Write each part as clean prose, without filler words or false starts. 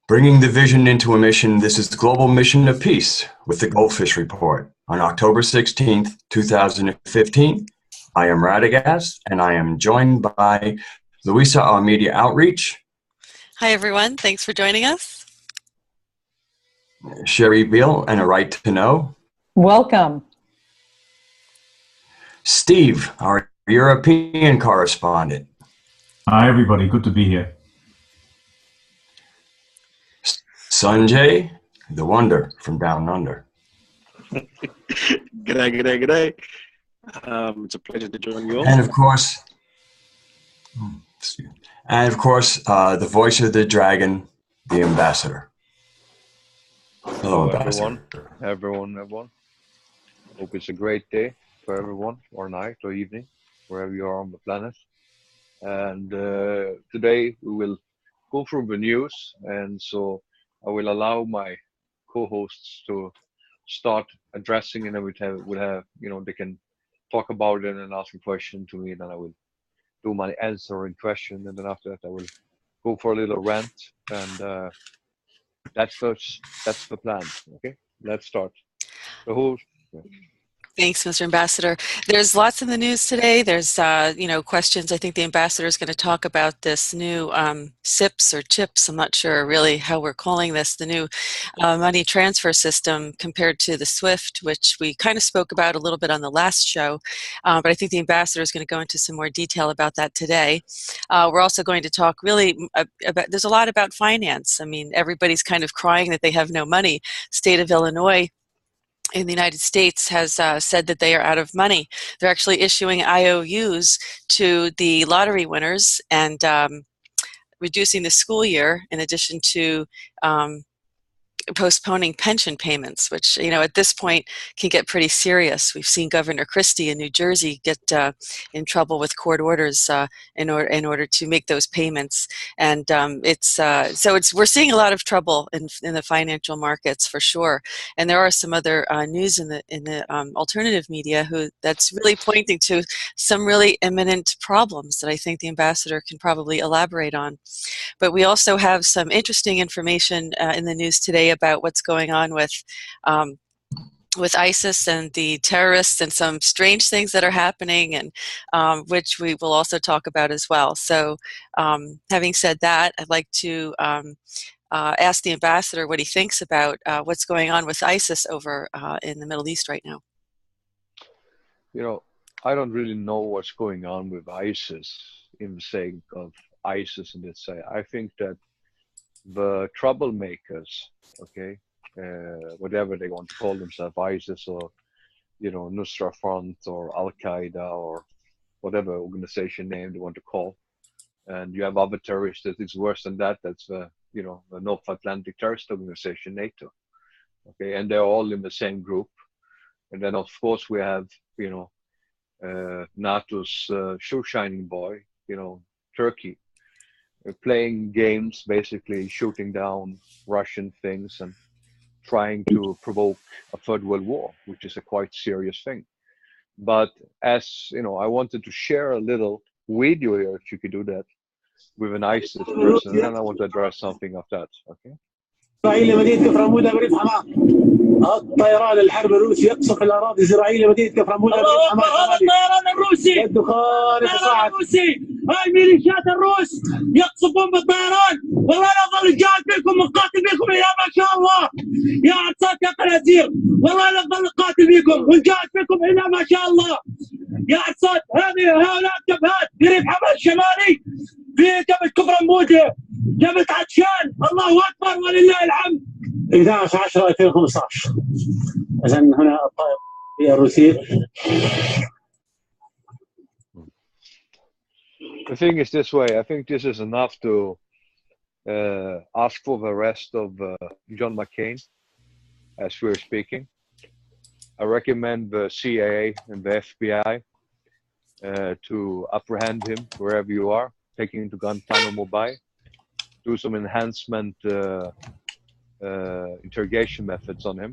Bringing the vision into a mission, this is the Global Mission of Peace with the GoldFish Report. On October 16th, 2015, I am Radagast, and I am joined by Louisa, our Media Outreach. Hi, everyone. Thanks for joining us. Sherry Beal, and A Right to Know. Welcome. Steve, our European correspondent. Hi, everybody. Good to be here. Sanjay, the Wonder from Down Under. G'day. It's a pleasure to join you all. And of course, the voice of the dragon, the ambassador. Hello, ambassador. Everyone. Hope it's a great day for everyone, or night, or evening, wherever you are on the planet. And today we will go through the news, and so I will allow my co-hosts to start addressing, and then we'll have they can talk about it and ask a question to me, and then I will do my answering question, and then after that I will go for a little rant, and that's the plan. Okay, let's start. Thanks, Mr. Ambassador. There's lots in the news today. There's, questions. I think the ambassador is going to talk about this new SIPs or CHIPS. I'm not sure really how we're calling this, the new money transfer system compared to the SWIFT, which we kind of spoke about a little bit on the last show. But I think the ambassador is going to go into some more detail about that today. We're also going to talk really about, there's a lot about finance. I mean, everybody's kind of crying that they have no money. State of Illinois in the United States has said that they are out of money. They're actually issuing IOUs to the lottery winners and reducing the school year, in addition to postponing pension payments, which, at this point can get pretty serious. We've seen Governor Christie in New Jersey get in trouble with court orders in order to make those payments. And we're seeing a lot of trouble in the financial markets for sure. And there are some other news in the alternative media that's really pointing to some really imminent problems that I think the ambassador can probably elaborate on. But we also have some interesting information in the news today about what's going on with ISIS and the terrorists, and some strange things that are happening, and which we will also talk about as well. So having said that, I'd like to ask the ambassador what he thinks about what's going on with ISIS over in the Middle East right now. I don't really know what's going on with ISIS in the sake of ISIS, and let's say I think that the troublemakers, whatever they want to call themselves, ISIS or Nusra Front or Al Qaeda or whatever organization name they want to call, and you have other terrorists that is worse than that. That's the the North Atlantic Terrorist Organization, NATO. And they're all in the same group. And then of course we have NATO's shoe shining boy, Turkey, playing games, basically shooting down Russian things and trying to provoke a third world war, which is a quite serious thing. But as I wanted to share a little video here, if you could do that, with an ISIS person, and then I want to address something of that. الطيران الحرب الروسي يقصف الاراضي الزراعيه لمدينه كفر عموده. هذا الطيران الروسي، الطيران الروسي، هاي ميليشيات الروس يقصفون بالطيران. والله لا ظل قاعد بكم مقاتل بكم الى ما شاء الله يا عصات يا قناصير. والله لا ظل قاتل بكم والقاعد بكم الى ما شاء الله يا عصات. هؤلاء الجبهات في ريف حماس الشمالي، في جبهه كفر عموده، جبهه عطشان. الله اكبر ولله الحمد. 11/10/2015 إذن هنا الطائرة الروسية. The thing is this way. I think this is enough to ask for the arrest of John McCain as we're speaking. I recommend the CIA and the FBI to apprehend him wherever you are, taking him to Guantanamo Mobile, do some enhancement interrogation methods on him.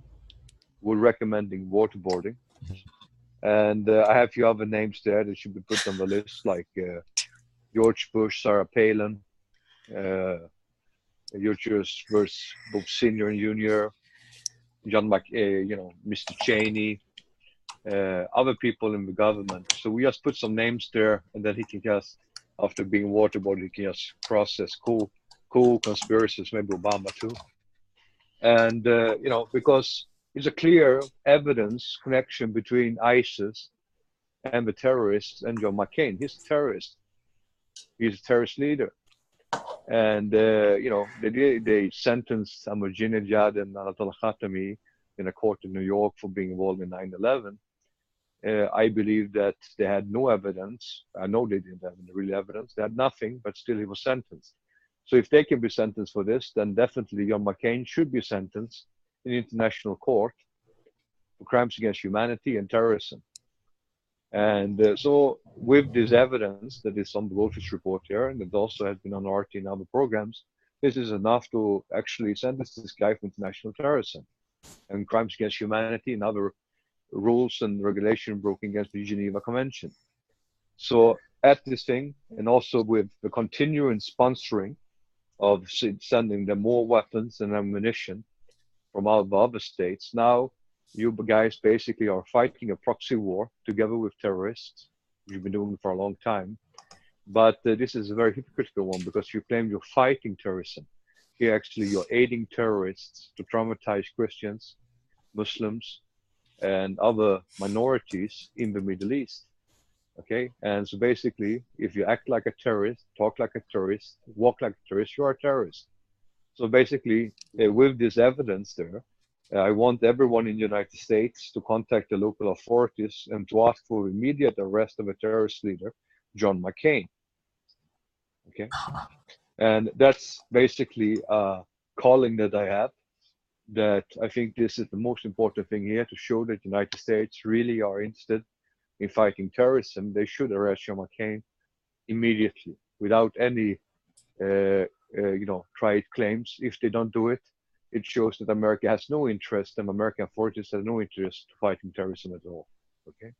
We're recommending waterboarding. And I have a few other names there that should be put on the list, like George Bush, Sarah Palin, Your jurors versus both senior and junior, Mr. Cheney, other people in the government. So we just put some names there, and then he can just, after being waterboarded, he can just process cool conspiracies, maybe Obama too. And because it's a clear evidence connection between ISIS and the terrorists and John McCain. He's a terrorist. He's a terrorist leader. And they sentenced Ahmadinejad and Anatollah Khatami in a court in New York for being involved in 9/11. I believe that they had no evidence. I know they didn't have any real evidence. They had nothing, but still he was sentenced. So if they can be sentenced for this, then definitely John McCain should be sentenced in international court for crimes against humanity and terrorism. And so with this evidence that is on the GoldFish report here, and it also has been on RT and other programs, this is enough to actually sentence this guy for international terrorism and crimes against humanity and other rules and regulation broken against the Geneva Convention. So at this thing, and also with the continuing sponsoring of sending them more weapons and ammunition from all the other states, now you guys basically are fighting a proxy war together with terrorists. You've been doing it for a long time. But this is a very hypocritical one because you claim you're fighting terrorism. Here, actually, you're aiding terrorists to traumatize Christians, Muslims, and other minorities in the Middle East. Okay? And so basically, if you act like a terrorist, talk like a terrorist, walk like a terrorist, you are a terrorist. So basically, with this evidence there, I want everyone in the United States to contact the local authorities and to ask for immediate arrest of a terrorist leader, John McCain. Okay? And that's basically a calling that I have, that I think this is the most important thing here, to show that the United States really are interested in fighting terrorism. They should arrest John McCain immediately without any tried claims. If they don't do it, it shows that America has no interest, and American authorities have no interest in fighting terrorism at all. Okay,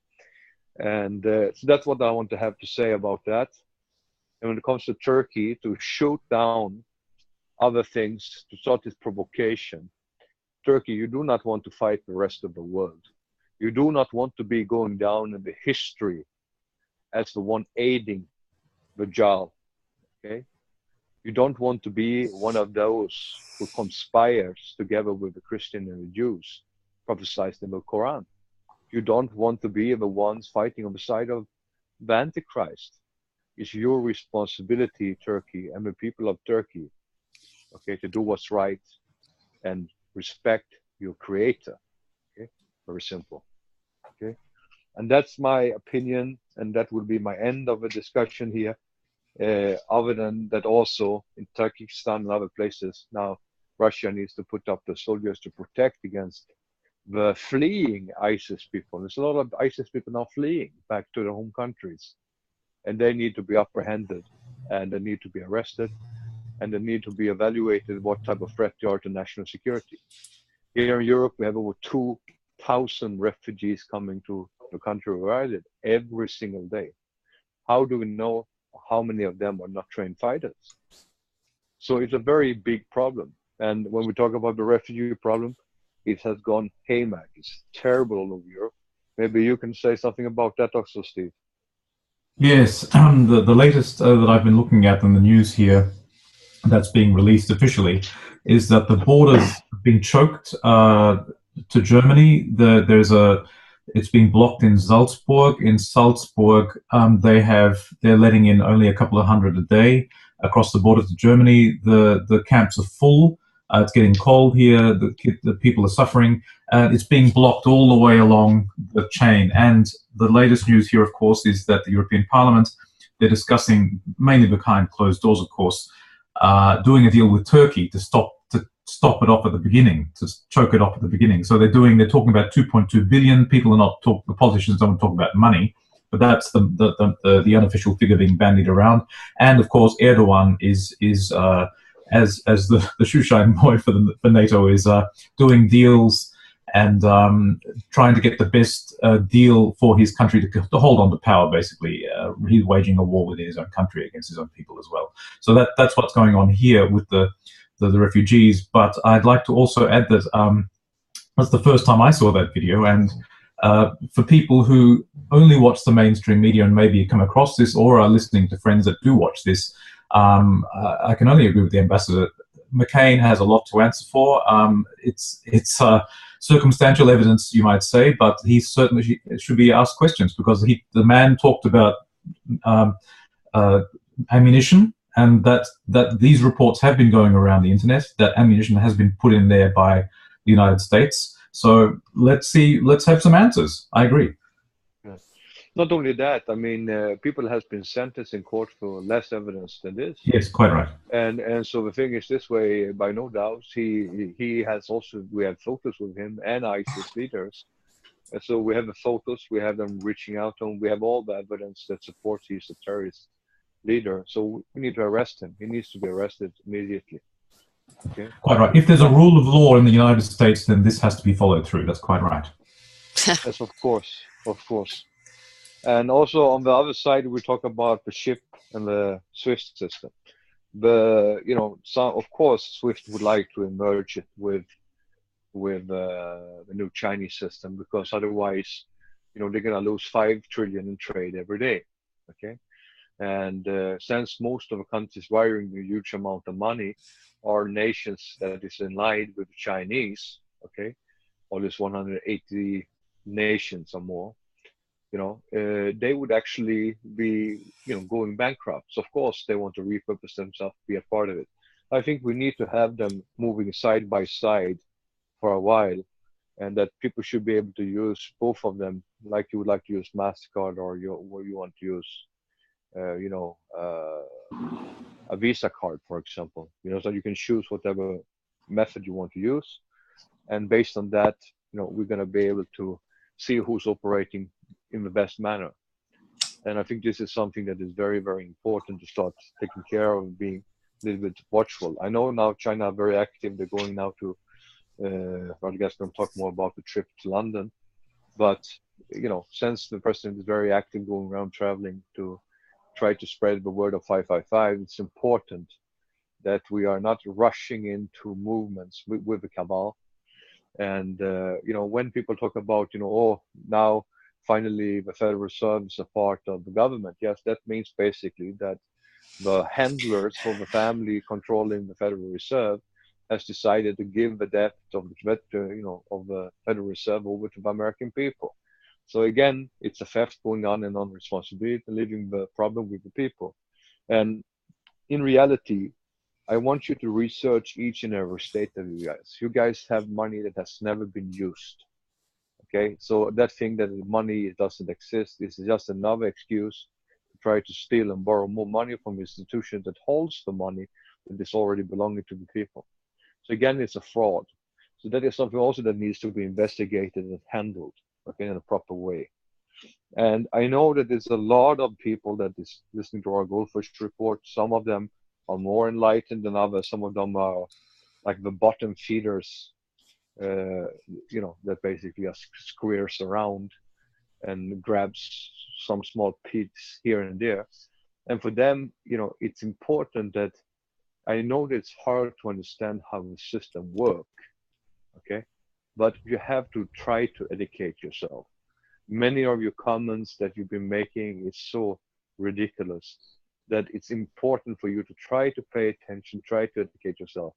and so that's what I want to have to say about that. And when it comes to Turkey, to shoot down other things, to start this provocation, Turkey, you do not want to fight the rest of the world. You do not want to be going down in the history as the one aiding the Dajjal. Okay. You don't want to be one of those who conspires together with the Christian and the Jews, prophesied in the Quran. You don't want to be the ones fighting on the side of the Antichrist. It's your responsibility, Turkey, and the people of Turkey, okay, to do what's right and respect your creator. Okay, very simple. Okay, and that's my opinion, and that will be my end of the discussion here. Other than that, also in Turkestan and other places, now Russia needs to put up the soldiers to protect against the fleeing ISIS people. There's a lot of ISIS people now fleeing back to their home countries, and they need to be apprehended, and they need to be arrested, and they need to be evaluated what type of threat they are to national security. Here in Europe, we have over 2,000 refugees coming to the country where I live every single day. How do we know how many of them are not trained fighters? So it's a very big problem. And when we talk about the refugee problem, it has gone haymack. It's terrible all over Europe. Maybe you can say something about that also, Steve. Yes, the latest that I've been looking at in the news here that's being released officially is that the borders have been choked to Germany. It's being blocked in Salzburg. In Salzburg, they're letting in only a couple of hundred a day across the border to Germany. The camps are full. It's getting cold here. The people are suffering. It's being blocked all the way along the chain. And the latest news here, of course, is that the European Parliament, they're discussing, mainly behind closed doors, of course, doing a deal with Turkey to stop it off at the beginning, to choke it off at the beginning. So they're talking about 2.2 billion. People are not the politicians don't talk about money, but that's the unofficial figure being bandied around. And of course, Erdogan is as the shoeshine boy for NATO is doing deals and trying to get the best deal for his country to hold on to power. Basically, he's waging a war within his own country against his own people as well. So that's what's going on here with the the refugees. But I'd like to also add that that's the first time I saw that video, and for people who only watch the mainstream media and maybe come across this or are listening to friends that do watch this, I can only agree with the ambassador. McCain has a lot to answer for. It's circumstantial evidence, you might say, but he certainly should be asked questions, because the man talked about ammunition, and that these reports have been going around the internet, that ammunition has been put in there by the United States. So let's have some answers. I agree. Not only that, I mean, people has been sentenced in court for less evidence than this. Yes, quite right. And so the thing is this way, by no doubt, he has also, we have photos with him and ISIS leaders. And so we have the photos, we have them reaching out to him, we have all the evidence that supports he's a terrorist leader. So we need to arrest him. He needs to be arrested immediately. Okay? Quite right. If there's a rule of law in the United States, then this has to be followed through. That's quite right. Yes, of course, of course. And also on the other side, we talk about the ship and the SWIFT system. Of course, SWIFT would like to merge it with the new Chinese system, because otherwise, they're going to lose 5 trillion in trade every day. Okay, and since most of the countries wiring a huge amount of money are nations that is in line with the Chinese. Okay, all these 180 nations or more. They would actually be, going bankrupt. So of course, they want to repurpose themselves, be a part of it. I think we need to have them moving side by side for a while, and that people should be able to use both of them, like you would like to use MasterCard, or where you want to use, a Visa card, for example. So you can choose whatever method you want to use, and based on that, we're going to be able to see who's operating in the best manner. And I think this is something that is very, very important to start taking care of, and being a little bit watchful. I know now China are very active. They're going now to, I guess we're going to talk more about the trip to London. But, since the president is very active going around traveling to try to spread the word of 555, it's important that we are not rushing into movements with the cabal. And, when people talk about, now finally the Federal Reserve is a part of the government, yes, that means basically that the handlers for the family controlling the Federal Reserve has decided to give the debt of the Federal Reserve over to the American people. So again, it's a theft going on, and non-responsibility, leaving the problem with the people. And in reality, I want you to research each and every state of you guys. You guys have money that has never been used. Okay, so that thing that the money doesn't exist is just another excuse to try to steal and borrow more money from institutions that holds the money that is already belonging to the people. So again, it's a fraud. So that is something also that needs to be investigated and handled, okay, in a proper way. And I know that there's a lot of people that is listening to our GoldFish report. Some of them are more enlightened than others. Some of them are like the bottom feeders, that basically squares around and grabs some small piece here and there. And for them, it's important that, I know that it's hard to understand how the system works, okay? But you have to try to educate yourself. Many of your comments that you've been making is so ridiculous that it's important for you to try to pay attention, try to educate yourself.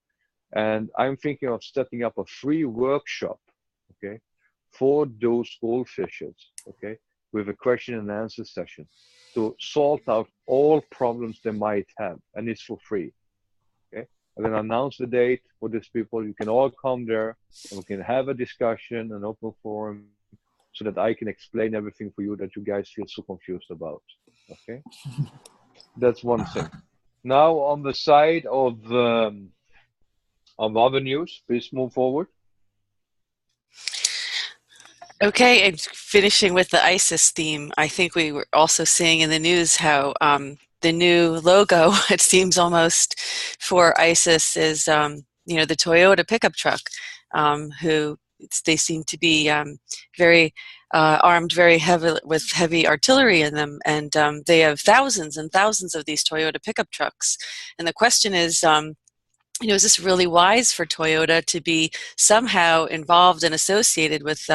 And I'm thinking of setting up a free workshop, okay, for those goldfishers, okay, with a question and answer session to sort out all problems they might have, and it's for free, okay? I'm going to announce the date for these people. You can all come there, and we can have a discussion, an open forum, so that I can explain everything for you that you guys feel so confused about, okay? That's one thing. Now, on the side of other news, please move forward. Okay, and finishing with the ISIS theme, I think we were also seeing in the news how the new logo, it seems almost, for ISIS is, the Toyota pickup truck, they seem to be very armed very heavily with heavy artillery in them, and they have thousands and thousands of these Toyota pickup trucks. And the question is, is this really wise for Toyota to be somehow involved and associated with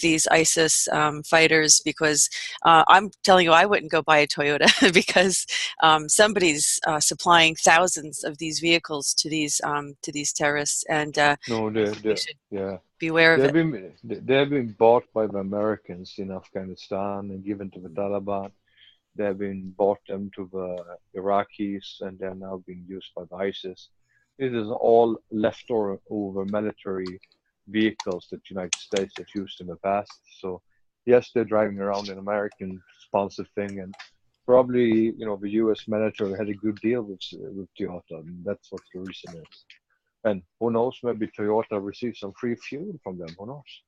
these ISIS fighters? Because I'm telling you, I wouldn't go buy a Toyota because somebody's supplying thousands of these vehicles to these terrorists, and No, we should yeah. beware of it. They have been bought by the Americans in Afghanistan and given to the Taliban. They have been bought them to the Iraqis, and they're now being used by the ISIS. This is all leftover military vehicles that the United States have used in the past. So yes, they're driving around an American-sponsored thing, and probably the U.S. military had a good deal with Toyota, and that's what the reason is. And who knows, maybe Toyota received some free fuel from them. Who knows?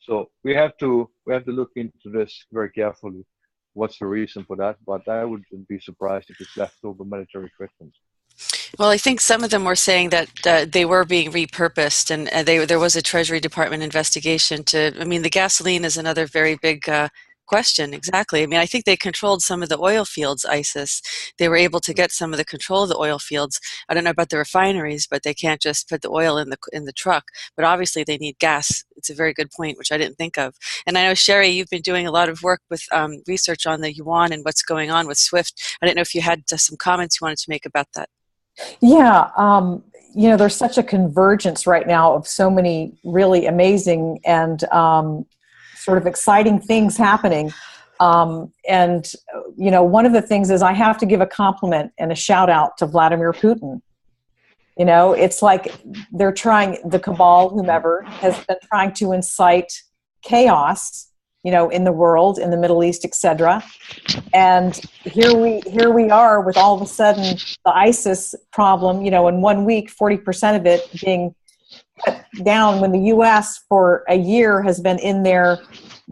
So we have to look into this very carefully. What's the reason for that? But I wouldn't be surprised if it's leftover military equipment. Well, I think some of them were saying that they were being repurposed, and there was a Treasury Department investigation to. I mean, the gasoline is another very big question. Exactly. I mean, I think they controlled some of the oil fields. ISIS. They were able to get some of the control of the oil fields. I don't know about the refineries, but they can't just put the oil in the truck. But obviously, they need gas. It's a very good point, which I didn't think of. And I know, Sherry, you've been doing a lot of work with research on the yuan and what's going on with SWIFT. I didn't know if you had some comments you wanted to make about that. Yeah, there's such a convergence right now of so many really amazing and sort of exciting things happening. And one of the things is I have to give a compliment and a shout out to Vladimir Putin. It's like they're trying, the cabal, whomever, has been trying to incite chaos, in the world, in the Middle East, etc. And here we are with all of a sudden the ISIS problem, in 1 week, 40% of it being cut down when the U.S. for a year has been in there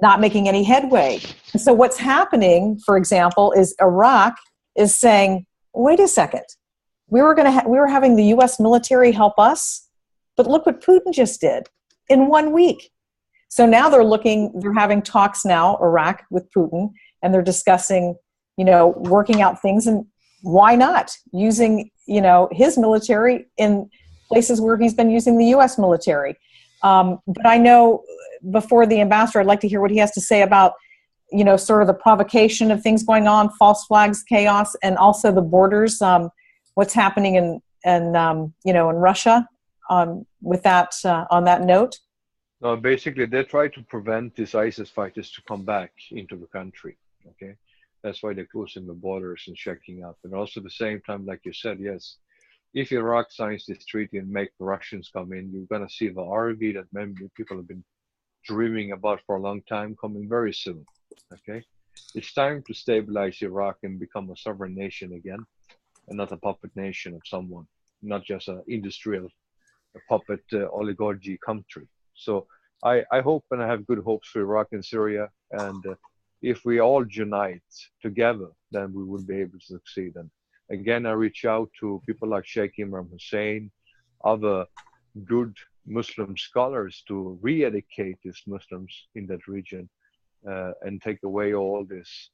not making any headway. And so what's happening, for example, is Iraq is saying, wait a second, we were having the U.S. military help us, but look what Putin just did in 1 week. So now they're having talks now, Iraq, with Putin, and they're discussing, working out things, and why not using, his military in places where he's been using the U.S. military. But I know before the ambassador, I'd like to hear what he has to say about, sort of the provocation of things going on, false flags, chaos, and also the borders, what's happening in Russia with that, on that note. No, basically, they try to prevent these ISIS fighters to come back into the country. Okay, that's why they're closing the borders and checking up. And also, at the same time, like you said, yes, if Iraq signs this treaty and make the Russians come in, you're going to see the RV that many people have been dreaming about for a long time coming very soon. Okay, it's time to stabilize Iraq and become a sovereign nation again, and not a puppet nation of someone, not just an industrial, puppet oligarchy country. So I hope, and I have good hopes for Iraq and Syria. And if we all unite together, then we will be able to succeed. And again, I reach out to people like Sheikh Imran Hussein, other good Muslim scholars to re-educate these Muslims in that region and take away all this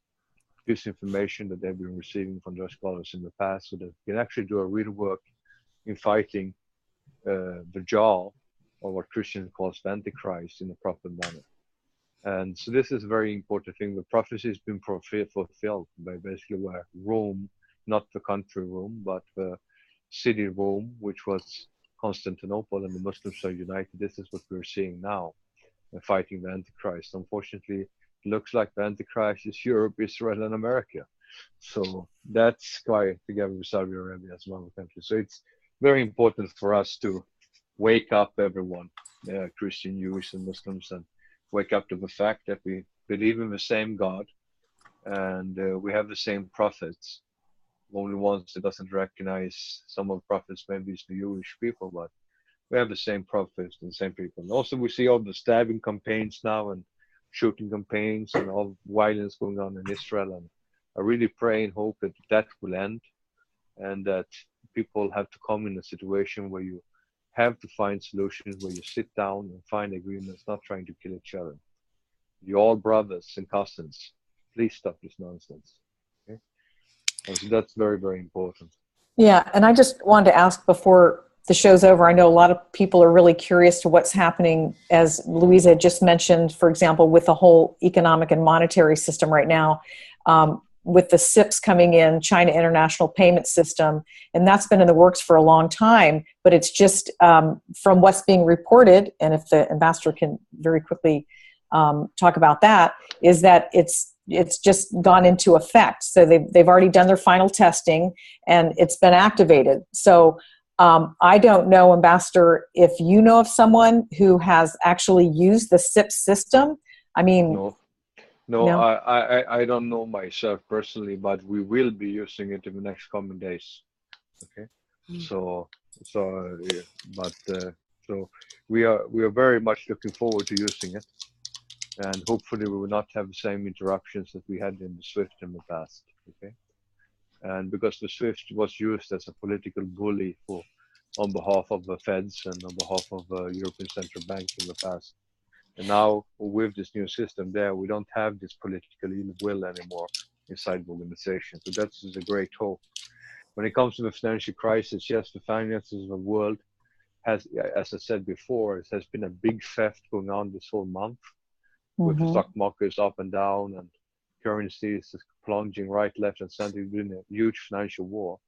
disinformation that they've been receiving from their scholars in the past, so that they can actually do a real work in fighting the Dajjal, or what Christians call the Antichrist, in a proper manner. And so this is a very important thing. The prophecy has been fulfilled by basically where Rome, not the country Rome, but the city Rome, which was Constantinople, and the Muslims are united. This is what we're seeing now, fighting the Antichrist. Unfortunately, it looks like the Antichrist is Europe, Israel, and America. So that's why, together with Saudi Arabia as well, country. So it's very important for us to wake up, everyone, Christian, Jewish, and Muslims, and wake up to the fact that we believe in the same God, and we have the same prophets. Only ones that doesn't recognize some of the prophets, maybe it's the Jewish people, but we have the same prophets and the same people. And also, we see all the stabbing campaigns now and shooting campaigns and all violence going on in Israel. And I really pray and hope that that will end, and that people have to come in a situation where you have to find solutions, where you sit down and find agreements, not trying to kill each other. You're all brothers and cousins. Please stop this nonsense. Okay? And so that's very, very important. Yeah, and I just wanted to ask before the show's over, I know a lot of people are really curious to what's happening, as Louisa had just mentioned, for example, with the whole economic and monetary system right now, with the SIPs coming in, China International Payment System, and that's been in the works for a long time, but it's just from what's being reported, and if the ambassador can very quickly talk about that, is that it's just gone into effect. So they've already done their final testing and it's been activated. So I don't know, Ambassador, if you know of someone who has actually used the SIP system. I mean, no, I don't know myself personally, but we will be using it in the next coming days. Okay, so we are very much looking forward to using it. And hopefully we will not have the same interruptions that we had in the SWIFT in the past. Okay, and because the SWIFT was used as a political bully on behalf of the Feds and on behalf of the European Central Bank in the past, and now with this new system there, we don't have this political ill will anymore inside the organization. So that's a great hope. When it comes to the financial crisis, yes, the finances of the world has, as I said before, it has been a big theft going on this whole month. With the stock markets up and down and currencies plunging right, left, and center, doing a huge financial war.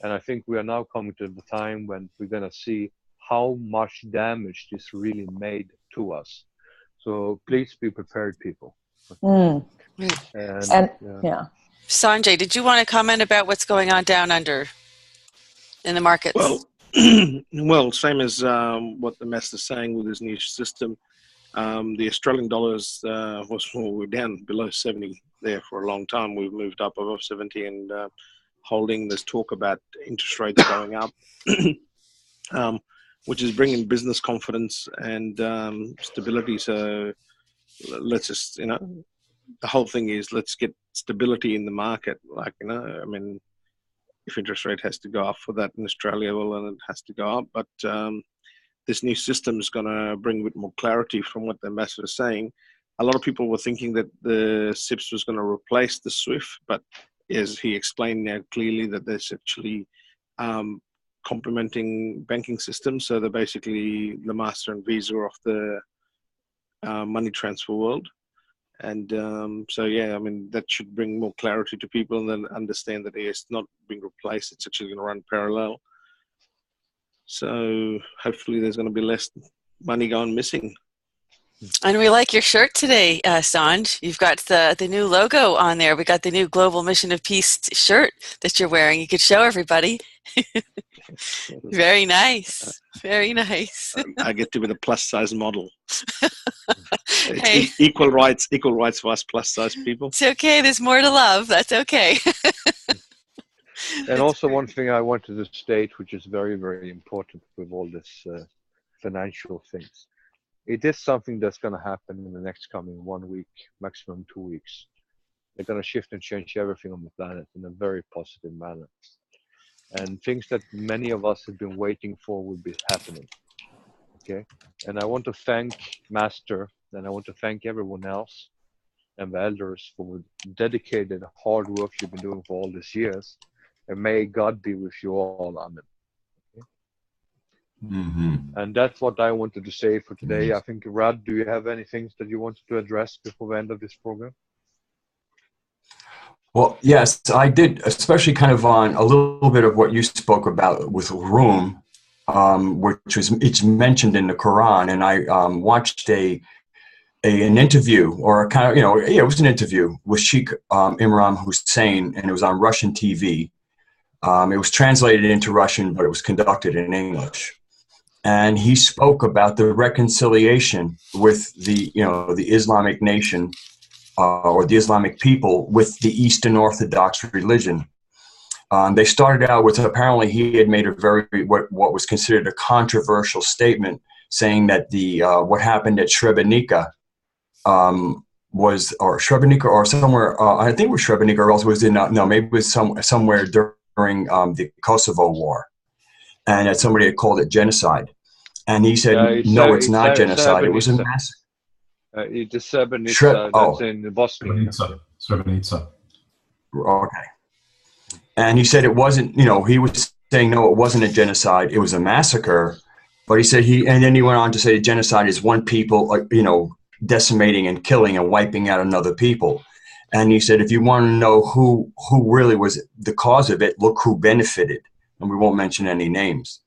And I think we are now coming to the time when we're going to see how much damage this really made to us. So please be prepared, people. And Sanjay, did you want to comment about what's going on down under in the markets? Well, same as what the master's saying with his new system. The Australian dollars we're down below 70 there for a long time. We've moved up above 70 and holding. There's talk about interest rates going up, which is bringing business confidence and stability. So let's just, the whole thing is let's get stability in the market. Like, I mean, if interest rate has to go up for that in Australia, well, then it has to go up. But this new system is going to bring a bit more clarity from what the ambassador is saying. A lot of people were thinking that the SIPS was going to replace the SWIFT, but as he explained now clearly that there's actually complementing banking systems. So they're basically the Master and Visa of the money transfer world. And so, yeah, I mean, that should bring more clarity to people and then understand that it's not being replaced. It's actually going to run parallel. So hopefully there's going to be less money going missing. And we like your shirt today, Sanj. You've got the new logo on there. We got the new Global Mission of Peace shirt that you're wearing. You could show everybody. Very nice. Very nice. I get to be the plus size model. Hey. Equal rights for us plus size people. It's okay. There's more to love. That's okay. And also one thing I wanted to state, which is very, very important with all this financial things. It is something that's going to happen in the next coming 1 week, maximum 2 weeks. They're going to shift and change everything on the planet in a very positive manner. And things that many of us have been waiting for will be happening. Okay? And I want to thank Master, and I want to thank everyone else and the elders for the dedicated hard work you've been doing for all these years. And may God be with you all. Amen. Okay? And that's what I wanted to say for today. I think, Rad, do you have anything that you wanted to address before the end of this program? Well, yes, I did, especially kind of on a little bit of what you spoke about with Room, which was it's mentioned in the Quran. And I watched an interview, or a kind of, it was an interview with Sheikh Imran Hussein, and it was on Russian TV. It was translated into Russian, but it was conducted in English. And he spoke about the reconciliation with the Islamic nation or the Islamic people with the Eastern Orthodox religion. They started out with, apparently he had made a what was considered a controversial statement, saying that what happened at Srebrenica Srebrenica or somewhere, I think it was Srebrenica, or else it was maybe it was somewhere during the Kosovo War, and that somebody had called it genocide. And he said, no, it's not genocide. It was a massacre. It is Srebrenica, that's in Bosnia. Srebrenica. Okay. And he said it wasn't, he was saying, no, it wasn't a genocide. It was a massacre. But he said and then he went on to say genocide is one people, decimating and killing and wiping out another people. And he said, if you want to know who really was the cause of it, look who benefited. And we won't mention any names.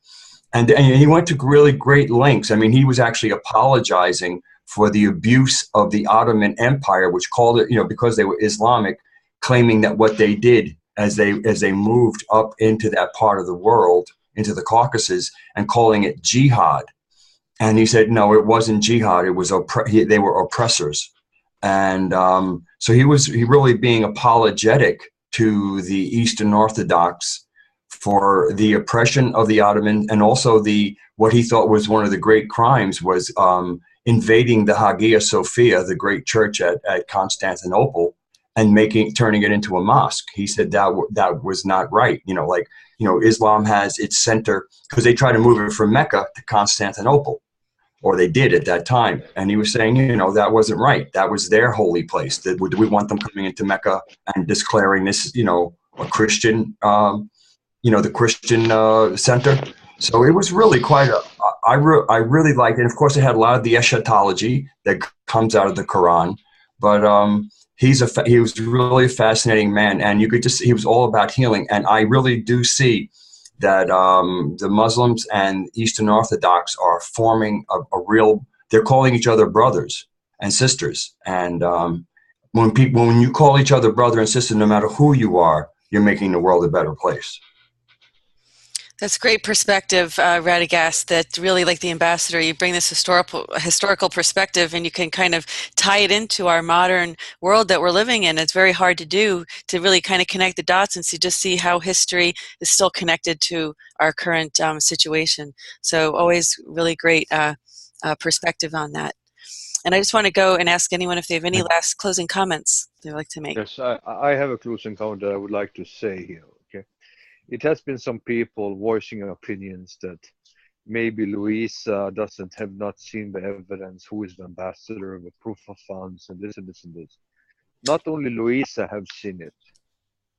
And he went to really great lengths. I mean, he was actually apologizing for the abuse of the Ottoman Empire, which called it, because they were Islamic, claiming that what they did as they moved up into that part of the world, into the Caucasus, and calling it jihad. And he said, no, it wasn't jihad. It was they were oppressors. And so he really being apologetic to the Eastern Orthodox for the oppression of the Ottoman, and also what he thought was one of the great crimes was invading the Hagia Sophia, the great church at Constantinople, and turning it into a mosque. He said that was not right. Islam has its center, because they try to move it from Mecca to Constantinople, or they did at that time. And he was saying, that wasn't right. That was their holy place. Do we want them coming into Mecca and declaring this, a Christian, the Christian center? So it was really quite I really liked it. And of course, it had a lot of the eschatology that comes out of the Quran. But he was really a fascinating man, and you could he was all about healing. And I really do see that the Muslims and Eastern Orthodox are forming they're calling each other brothers and sisters. And when you call each other brother and sister, no matter who you are, you're making the world a better place. That's great perspective, Radagast, that really, like the ambassador, you bring this historical perspective, and you can kind of tie it into our modern world that we're living in. It's very hard to do, to really kind of connect the dots and see how history is still connected to our current situation. So always really great perspective on that. And I just want to go and ask anyone if they have any last closing comments they'd like to make. Yes, I have a closing comment that I would like to say here. Okay. It has been some people voicing opinions that maybe Louisa have not seen the evidence, who is the ambassador, the proof of funds, and this and this and this. Not only Louisa have seen it,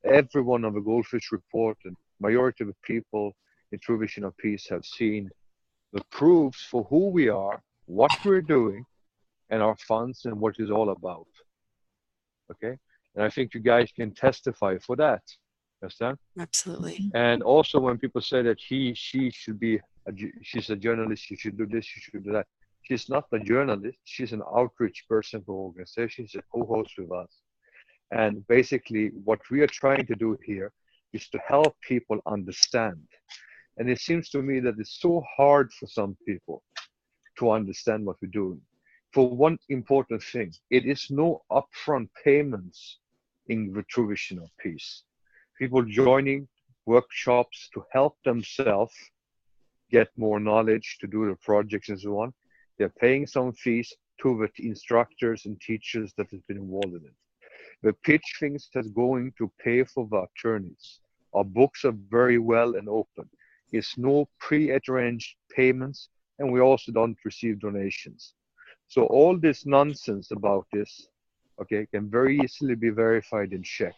everyone on the GoldFish report and majority of the people in True Vision of Peace have seen the proofs for who we are, what we're doing, and our funds and what it's all about. Okay? And I think you guys can testify for that. Understand? Absolutely. And also when people say that she should be she's a journalist, she should do this, she should do that. She's not a journalist, she's an outreach person for organization, she's a co-host with us. And basically what we are trying to do here is to help people understand. And it seems to me that it's so hard for some people to understand what we're doing. For one important thing, it is no upfront payments in the True Vision of Peace. People joining workshops to help themselves get more knowledge to do the projects and so on. They're paying some fees to the instructors and teachers that have been involved in it. The pitch things that's going to pay for the attorneys. Our books are very well and open. It's no pre-arranged payments, and we also don't receive donations. So all this nonsense about this, okay, can very easily be verified and checked.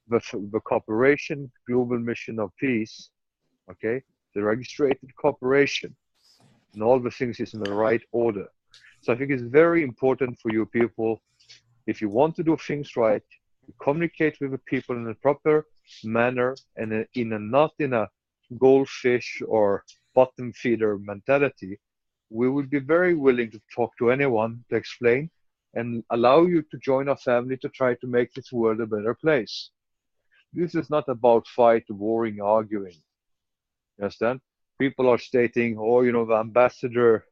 The corporation, Global Mission of Peace, okay, the registered corporation, and all the things is in the right order. So I think it's very important for you people, if you want to do things right, you communicate with the people in a proper manner and not in a goldfish or bottom feeder mentality. We would be very willing to talk to anyone to explain and allow you to join our family to try to make this world a better place. This is not about fight, warring, arguing. You understand? People are stating, oh, the ambassador,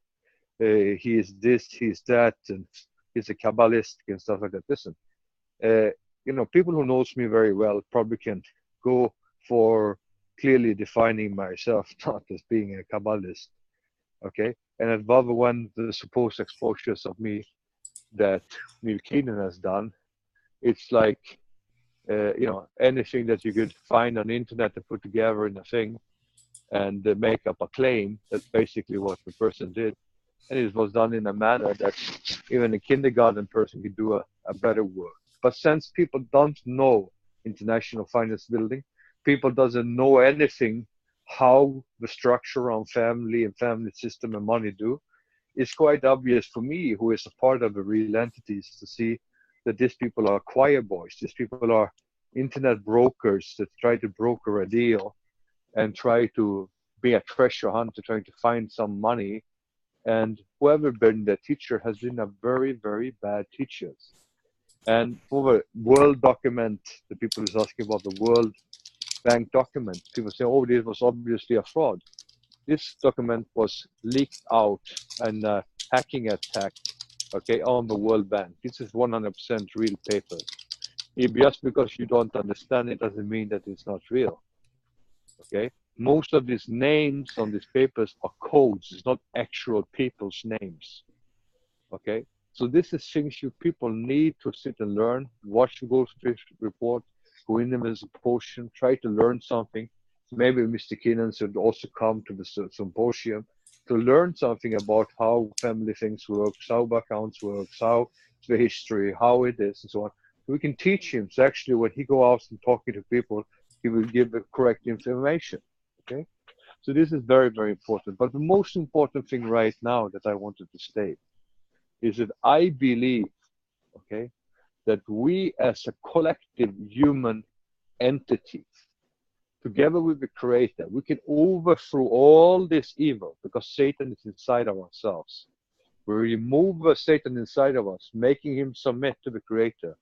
he is this, he's that, and he's a Kabbalist and stuff like that. Listen, people who knows me very well probably can go for clearly defining myself not as being a Kabbalist. Okay? And above one, the supposed exposures of me that Neil Keenan has done, it's like, anything that you could find on the internet to put together in a thing and make up a claim. That's basically what the person did. And it was done in a manner that even a kindergarten person could do a better work. But since people don't know international finance building, people doesn't know anything how the structure on family and family system and money do, it's quite obvious for me, who is a part of the real entities, to see that these people are choir boys. These people are internet brokers that try to broker a deal and try to be a treasure hunter, trying to find some money. And whoever been the teacher has been a very, very bad teacher. And for the World document, the people is asking about the World Bank document, people say, oh, this was obviously a fraud. This document was leaked out and hacking attack, okay, on the World Bank. This is 100% real paper. Just because you don't understand it doesn't mean that it's not real, okay? Most of these names on these papers are codes. It's not actual people's names, okay? So this is things you people need to sit and learn, watch the GoldFish report, go in there with a symposium, try to learn something. Maybe Mr. Keenan should also come to the symposium to learn something about how family things work, how accounts work, how the history, how it is, and so on. We can teach him. So actually, when he go out and talking to people, he will give the correct information. Okay. So this is very, very important. But the most important thing right now that I wanted to state is that I believe, okay, that we as a collective human entity, together with the Creator, we can overthrow all this evil because Satan is inside of ourselves. We remove Satan inside of us, making him submit to the Creator.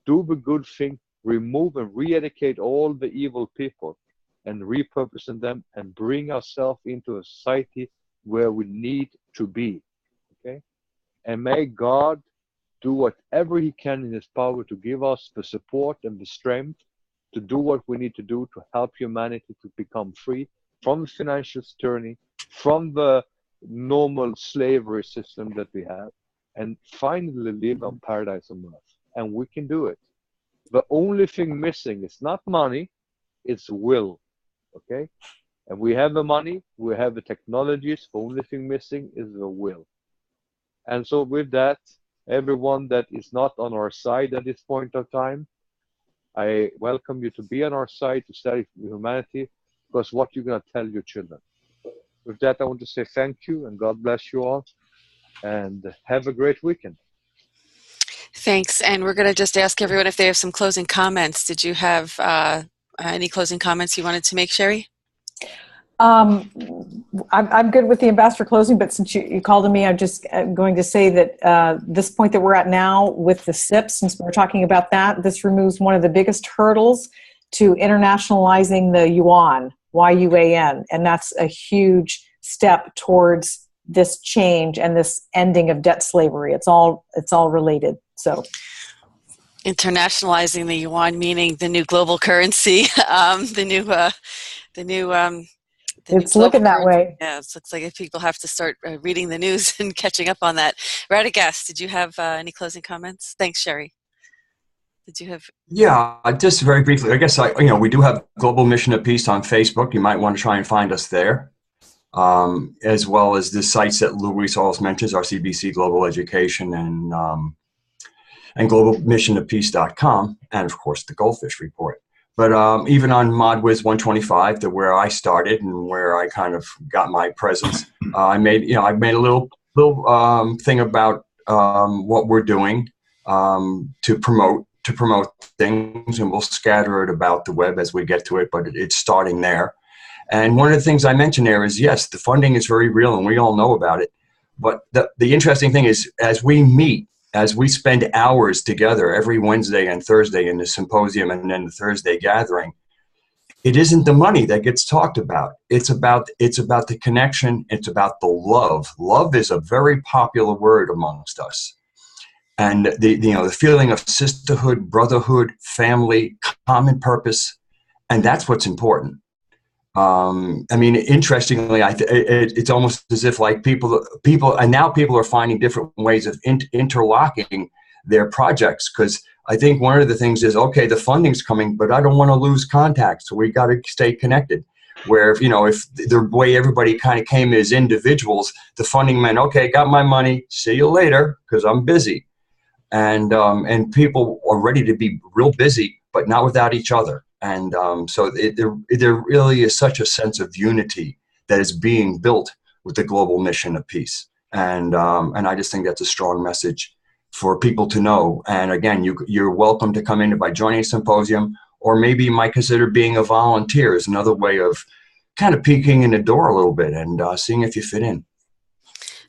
Do the good thing, remove and re-educate all the evil people and repurposing them and bring ourselves into a society where we need to be. Okay? And may God do whatever he can in his power to give us the support and the strength to do what we need to do to help humanity to become free from the financial tyranny, from the normal slavery system that we have, and finally live on paradise on earth. And we can do it. The only thing missing is not money, it's will. Okay? And we have the money, we have the technologies, the only thing missing is the will. And so with that, everyone that is not on our side at this point of time, I welcome you to be on our side, to study humanity, because what you're going to tell your children. With that, I want to say thank you and God bless you all and have a great weekend. Thanks. And we're going to just ask everyone if they have some closing comments. Did you have any closing comments you wanted to make, Sherry? I'm good with the ambassador closing, but since you called on me, I'm just going to say that this point that we're at now with the SIPs, since we're talking about that, this removes one of the biggest hurdles to internationalizing the yuan, Y-U-A-N, and that's a huge step towards this change and this ending of debt slavery. It's all related. So, internationalizing the yuan, meaning the new global currency, it's looking that way. Yeah, it looks like if people have to start reading the news and catching up on that. Radagast, did you have any closing comments? Thanks, Sherry. Did you have? Yeah, just very briefly. I guess we do have Global Mission of Peace on Facebook. You might want to try and find us there, as well as the sites that Luis also mentions, our CBC Global Education and globalmissionofpeace.com, and of course the GoldFish report. But even on ModWiz 125, where I started and where I kind of got my presence, I made a little thing about what we're doing to promote things, and we'll scatter it about the web as we get to it. But it's starting there. And one of the things I mentioned there is, yes, the funding is very real, and we all know about it. But the interesting thing is, as we meet, as we spend hours together every Wednesday and Thursday in the symposium and then the Thursday gathering, it isn't the money that gets talked about. It's about the connection. It's about the love. Love is a very popular word amongst us. And the feeling of sisterhood, brotherhood, family, common purpose, and that's what's important. I mean, interestingly, it's almost as if like people, and now people are finding different ways of interlocking their projects. Because I think one of the things is, okay, the funding's coming, but I don't want to lose contact, so we got to stay connected. Where if the way everybody kind of came as individuals, the funding meant, okay, got my money, see you later, because I'm busy, and people are ready to be real busy, but not without each other. And so there really is such a sense of unity that is being built with the global mission of peace. And I just think that's a strong message for people to know. And again, you're welcome to come in by joining a symposium, or maybe you might consider being a volunteer is another way of kind of peeking in the door a little bit and seeing if you fit in.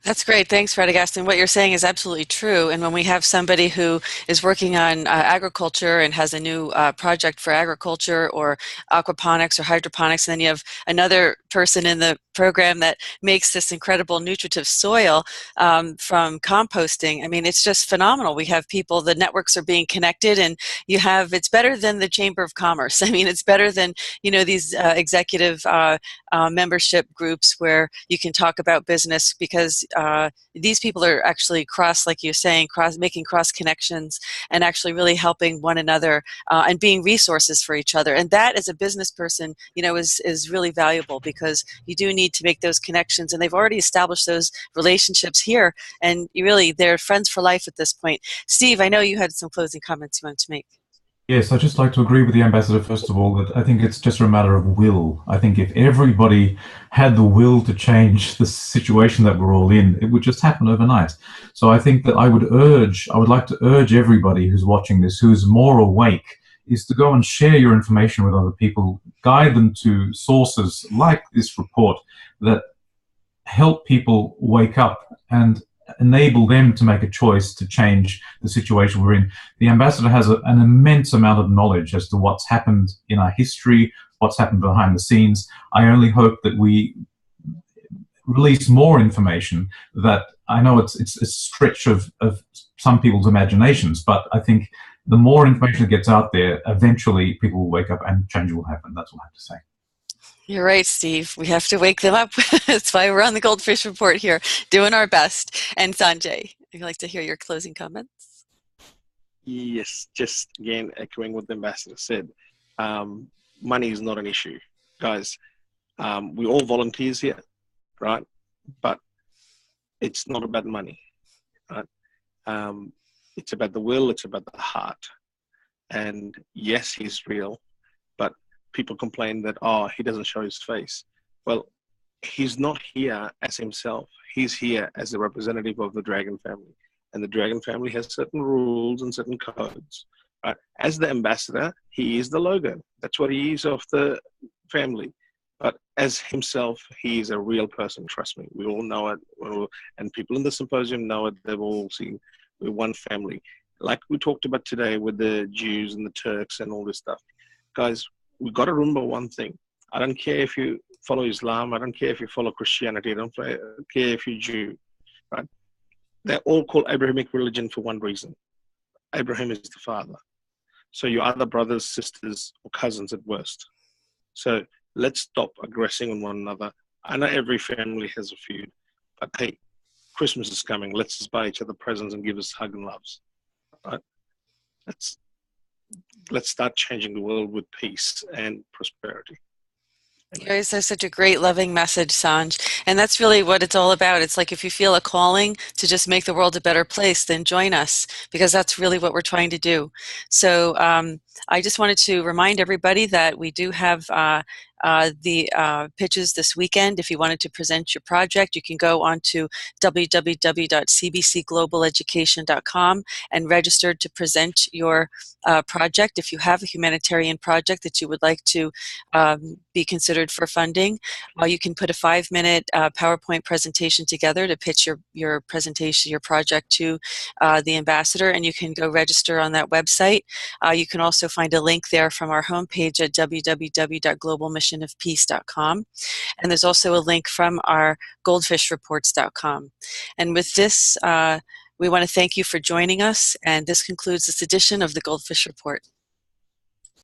That's great. Thanks, Radagast. And what you're saying is absolutely true. And when we have somebody who is working on agriculture and has a new project for agriculture or aquaponics or hydroponics, and then you have another person in the program that makes this incredible nutritive soil from composting. I mean, it's just phenomenal. We have people, the networks are being connected, and it's better than the Chamber of Commerce. I mean, it's better than, these executive membership groups where you can talk about business, because these people are actually like you're saying, making cross connections and actually really helping one another and being resources for each other. And that, as a business person, is really valuable, because you do need to make those connections, and they've already established those relationships here, and they're friends for life at this point. Steve, I know you had some closing comments you wanted to make. Yes, I'd just like to agree with the ambassador, first of all, that I think it's just a matter of will. I think if everybody had the will to change the situation that we're all in, it would just happen overnight. So I think that I would like to urge everybody who's watching this, who's more awake, is to go and share your information with other people, guide them to sources like this report that help people wake up and enable them to make a choice to change the situation we're in. The ambassador has an immense amount of knowledge as to what's happened in our history, what's happened behind the scenes. I only hope that we release more information. That I know it's a stretch of some people's imaginations, but I think the more information that gets out there, eventually people will wake up and change will happen. That's all I have to say. You're right, Steve. We have to wake them up. That's why we're on the GoldFish Report here, doing our best. And Sanjay, I'd like to hear your closing comments. Yes, just again echoing what the ambassador said. Money is not an issue, guys. We're all volunteers here, right? But it's not about money, right? It's about the will. It's about the heart. And yes, he's real, but people complain that, he doesn't show his face. Well, he's not here as himself. He's here as a representative of the Dragon family. And the Dragon family has certain rules and certain codes. Right? As the ambassador, he is the logo. That's what he is of the family. But as himself, he is a real person, trust me. We all know it. And people in the symposium know it. They've all seen we're one family. Like we talked about today with the Jews and the Turks and all this stuff. Guys, we've got to remember one thing. I don't care if you follow Islam. I don't care if you follow Christianity. I don't care if you're Jew. Right? They're all called Abrahamic religion for one reason. Abraham is the father. So you're either brothers, sisters, or cousins at worst. So let's stop aggressing on one another. I know every family has a feud. But hey, Christmas is coming. Let's just buy each other presents and give us hugs and loves. Right? Let's start changing the world with peace and prosperity. You guys have such a great, loving message, Sanj. And that's really what it's all about. It's like, if you feel a calling to just make the world a better place, then join us, because that's really what we're trying to do. So I just wanted to remind everybody that we do have the pitches this weekend. If you wanted to present your project, you can go on to www.cbcglobaleducation.com and register to present your project. If you have a humanitarian project that you would like to be considered for funding, you can put a 5-minute PowerPoint presentation together to pitch your presentation, your project to the ambassador, and you can go register on that website. You can also find a link there from our homepage at www.globalmissionofpeace.com. And there's also a link from our goldfishreports.com. And with this, we want to thank you for joining us, and this concludes this edition of the GoldFish Report.